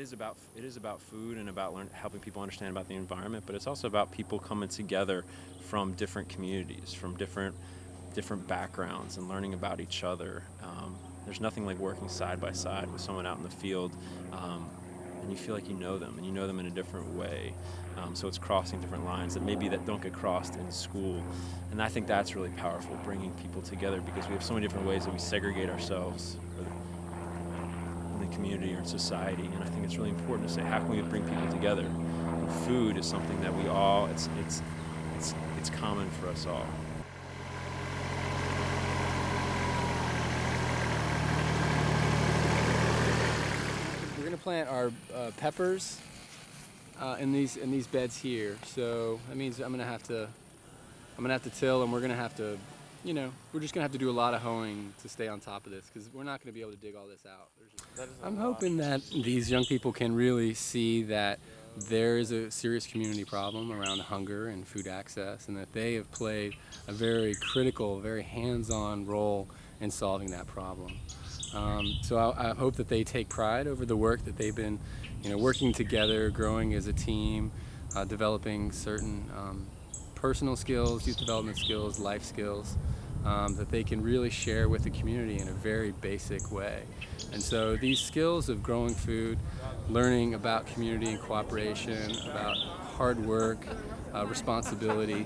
is about food and about helping people understand about the environment, but it's also about people coming together from different communities, from different backgrounds, and learning about each other. There's nothing like working side by side with someone out in the field, and you feel like you know them, and you know them in a different way. So it's crossing different lines that don't get crossed in school, and I think that's really powerful, bringing people together, because we have so many different ways that we segregate ourselves in the community or in society, and I think it's really important to say, how can we bring people together? And food is something that we all, it's common for us all. We're going to plant our peppers in these beds here. So that means I'm gonna have to till, and we're gonna have to, we're just gonna have to do a lot of hoeing to stay on top of this, because we're not gonna be able to dig all this out. I'm hoping that these young people can really see that there is a serious community problem around hunger and food access, and that they have played a very critical, very hands-on role in solving that problem. So I hope that they take pride over the work that they've been working together, growing as a team, developing certain personal skills, youth development skills, life skills, that they can really share with the community in a very basic way. And so these skills of growing food, learning about community and cooperation, about hard work, responsibility,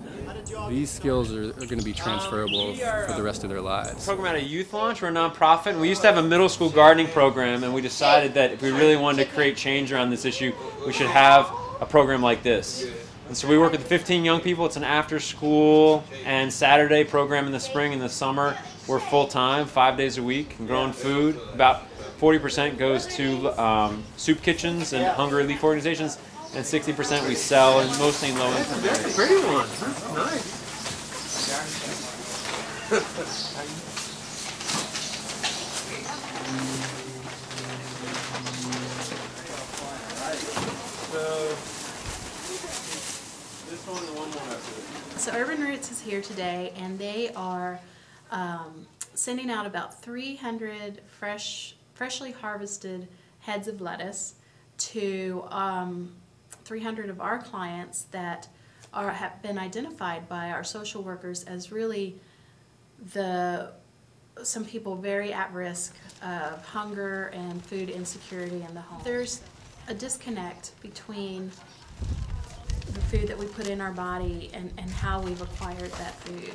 these skills are going to be transferable for the rest of their lives. Program at a youth launch. We're a nonprofit, and we used to have a middle school gardening program, and we decided that if we really wanted to create change around this issue, we should have a program like this. And so we work with 15 young people. It's an after-school and Saturday program in the spring and the summer. We're full-time, 5 days a week, and growing food. About 40% goes to soup kitchens and hunger relief organizations, and 60% we sell, and mostly in low-income areas. That's a pretty one. That's nice. This one and one more after this. So Urban Roots is here today, and they are sending out about 300 freshly harvested heads of lettuce to 300 of our clients that have been identified by our social workers as really some people very at risk of hunger and food insecurity in the home. There's a disconnect between the food that we put in our body and how we've acquired that food.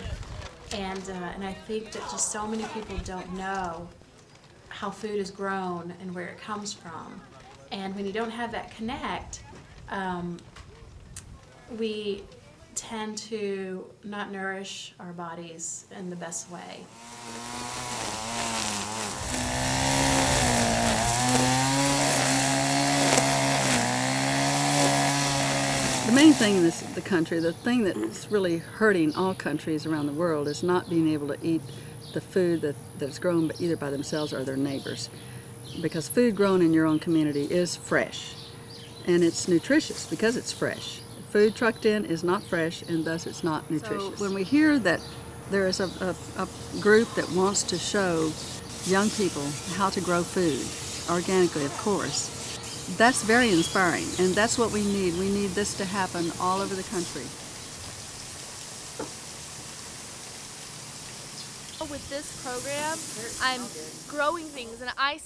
And I think that just so many people don't know how food is grown and where it comes from. And when you don't have that connect, we tend to not nourish our bodies in the best way. The main thing in the country, the thing that's really hurting all countries around the world, is not being able to eat the food that's grown either by themselves or their neighbors. Because food grown in your own community is fresh, and it's nutritious because it's fresh. Food trucked in is not fresh, and thus it's not nutritious. So when we hear that there is a group that wants to show young people how to grow food, organically of course, that's very inspiring, and that's what we need. We need this to happen all over the country. With this program, I'm growing things, and I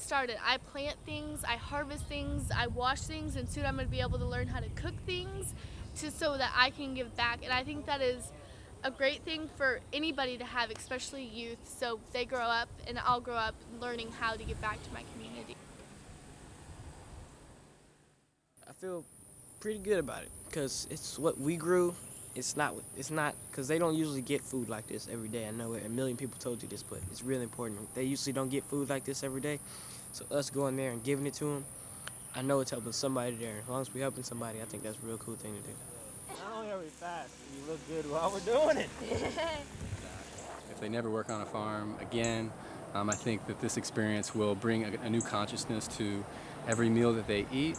plant things, I harvest things, I wash things, and soon I'm going to be able to learn how to cook things so that I can give back. And I think that is a great thing for anybody to have, especially youth, so they grow up and I'll grow up learning how to give back to my community. I feel pretty good about it because it's what we grew. It's not because they don't usually get food like this every day. I know a million people told you this, but it's really important. They usually don't get food like this every day. So us going there and giving it to them, I know it's helping somebody there. As long as we're helping somebody, I think that's a real cool thing to do. Not only are we fast, you look good while we're doing it. If they never work on a farm again, I think that this experience will bring a new consciousness to every meal that they eat.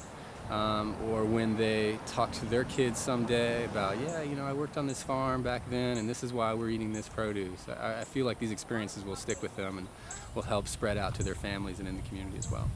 Or when they talk to their kids someday about, yeah, I worked on this farm back then, and this is why we're eating this produce. I feel like these experiences will stick with them and will help spread out to their families and in the community as well.